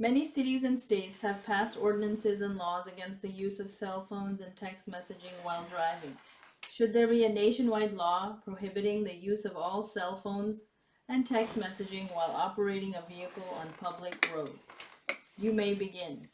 Many cities and states have passed ordinances and laws against the use of cell phones and text messaging while driving. Should there be a nationwide law prohibiting the use of all cell phones and text messaging while operating a vehicle on public roads? You may begin.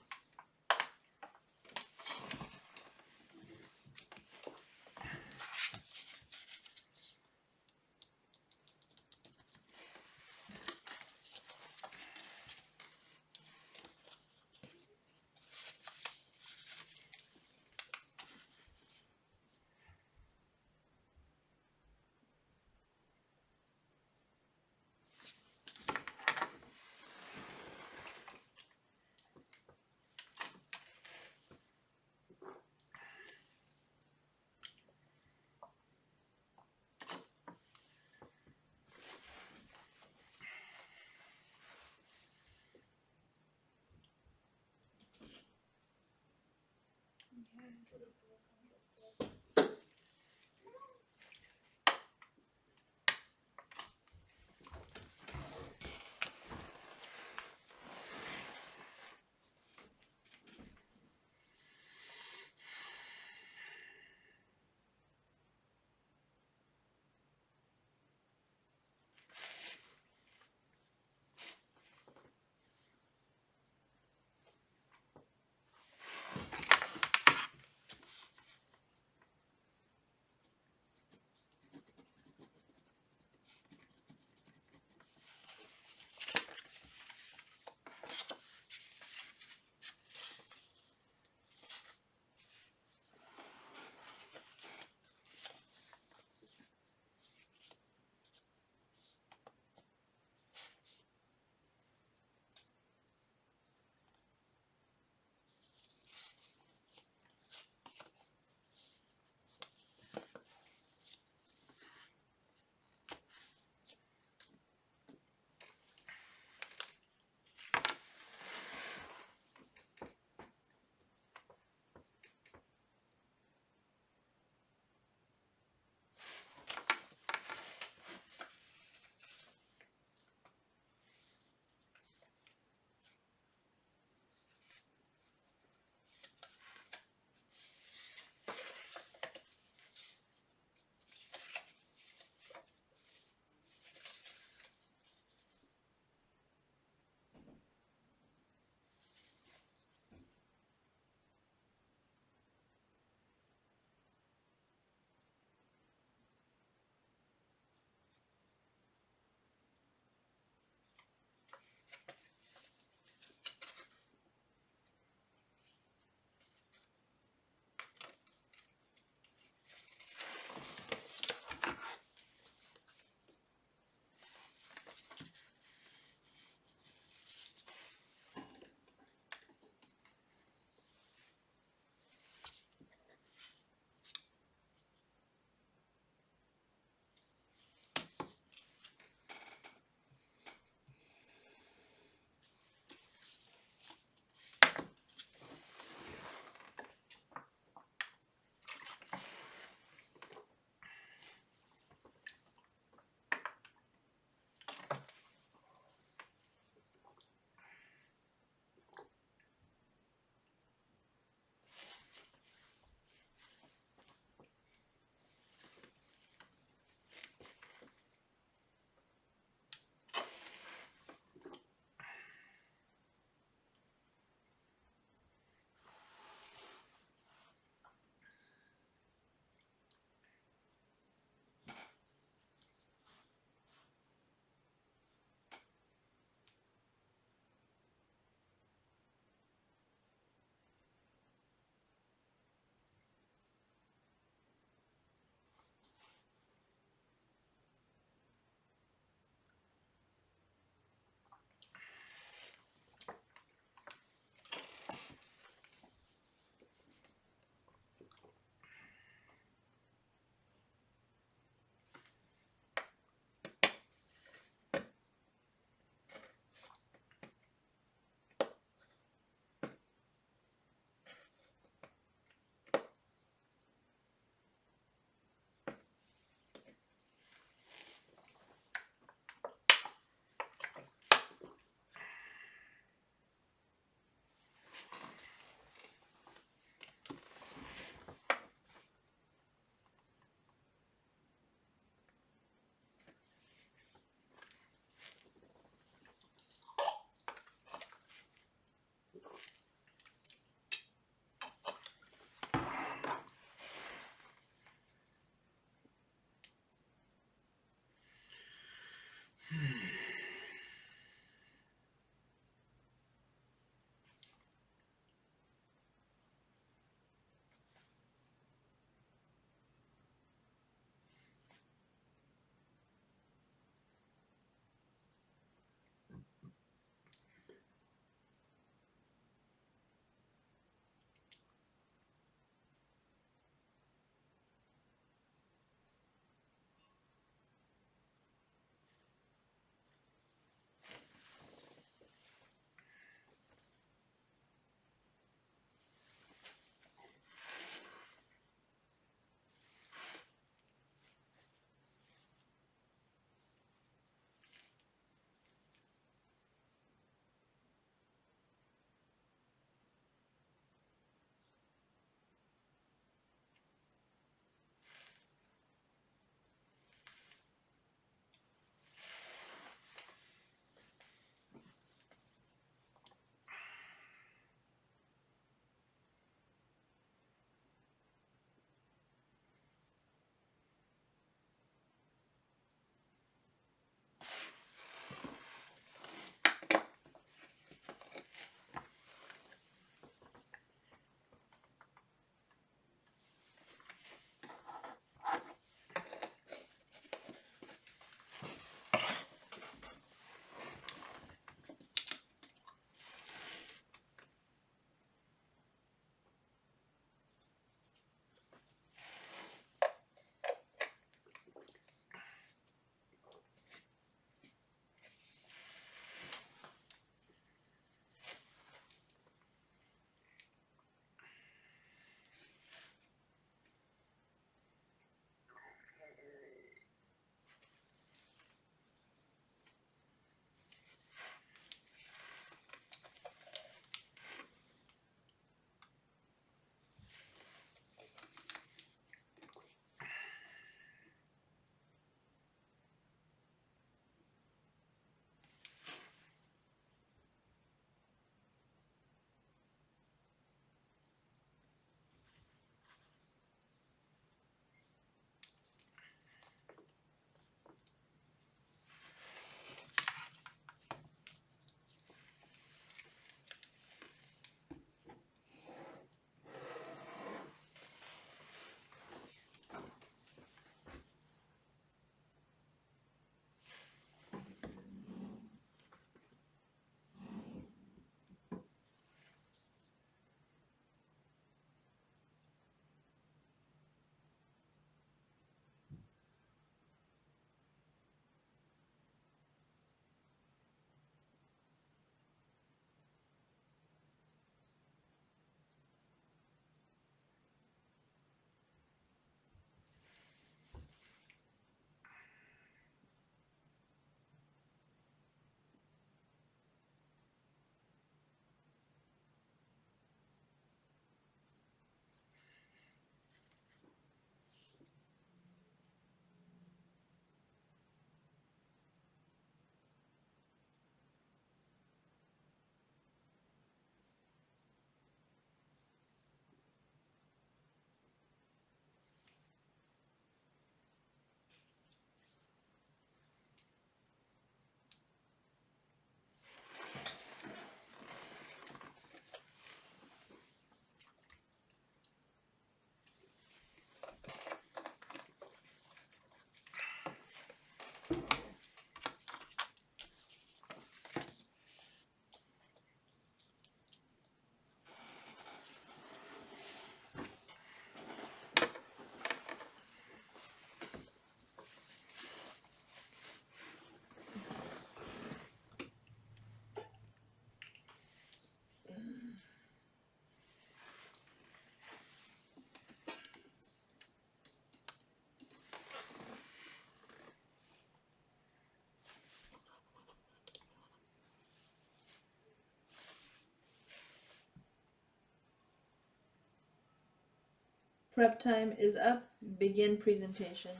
Prep time is up. Begin presentation.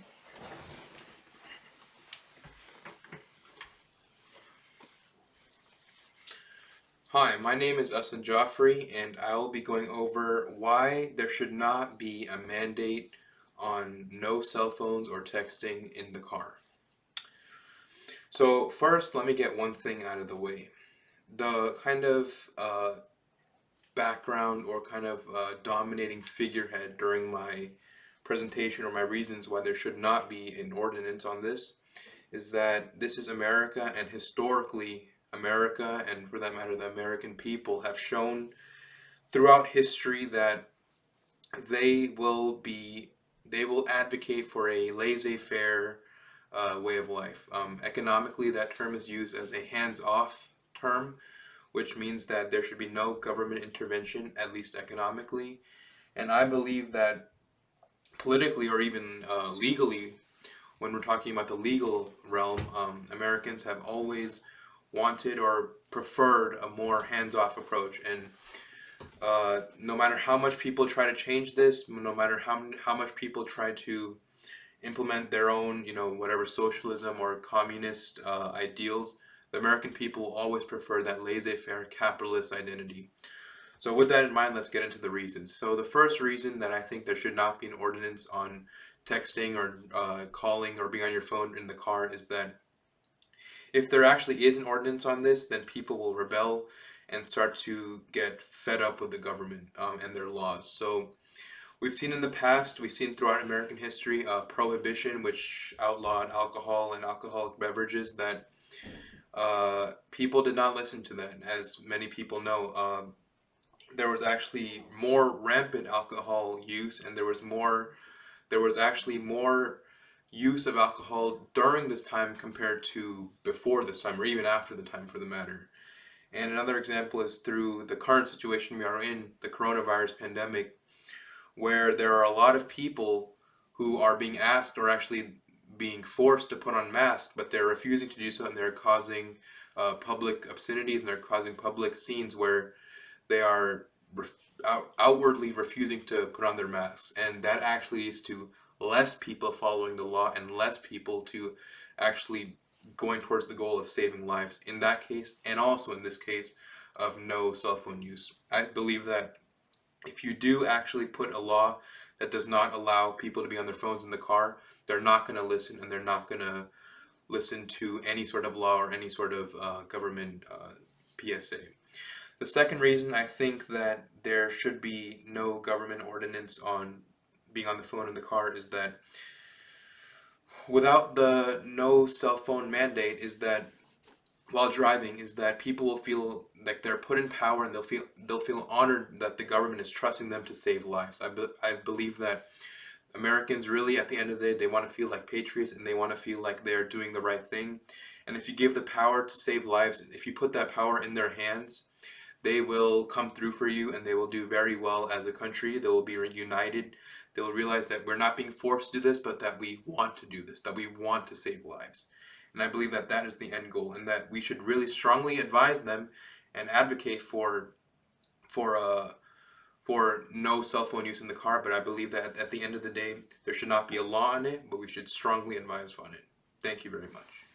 Hi, my name is Asad Jafri, and I will be going over why there should not be a mandate on no cell phones or texting in the car. So first, let me get one thing out of the way. The kind of background or kind of dominating figurehead during my presentation or my reasons why there should not be an ordinance on this is that this is America, and historically America, and for that matter the American people, have shown throughout history that they will be they will advocate for a laissez-faire way of life. Economically, that term is used as a hands-off term, which means that there should be no government intervention, at least economically. And I believe that politically or even legally, when we're talking about the legal realm, Americans have always wanted or preferred a more hands-off approach. And no matter how much people try to change this, no matter how much people try to implement their own, whatever socialism or communist ideals, the American people will always prefer that laissez-faire capitalist identity. So with that in mind, let's get into the reasons. So the first reason that I think there should not be an ordinance on texting or calling or being on your phone in the car is that if there actually is an ordinance on this, then people will rebel and start to get fed up with the government and their laws. So we've seen in the past, we've seen throughout American history, prohibition, which outlawed alcohol and alcoholic beverages, that people did not listen to that. As many people know, there was actually more rampant alcohol use, and there was actually more use of alcohol during this time compared to before this time, or even after the time for the matter. And another example is through the current situation we are in, the coronavirus pandemic, where there are a lot of people who are being asked or actually being forced to put on masks, but they're refusing to do so, and they're causing public obscenities, and they're causing public scenes where they are outwardly refusing to put on their masks, and that actually leads to less people following the law and less people to actually going towards the goal of saving lives in that case, and also in this case of no cell phone use. I believe that if you do actually put a law that does not allow people to be on their phones in the car, they're not going to listen, and they're not going to listen to any sort of law or any sort of government PSA. The second reason I think that there should be no government ordinance on being on the phone in the car is that without the no cell phone mandate is that while driving is that people will feel like they're put in power, and they'll feel honored that the government is trusting them to save lives. I believe that Americans really at the end of the day, they want to feel like patriots, and they want to feel like they're doing the right thing. And if you give the power to save lives, if you put that power in their hands, they will come through for you, and they will do very well as a country. They will be united. They will realize that we're not being forced to do this, but that we want to do this, that we want to save lives. And I believe that that is the end goal, and that we should really strongly advise them and advocate for uh for no cell phone use in the car. But I believe that at the end of the day, there should not be a law on it, but we should strongly advise on it. Thank you very much.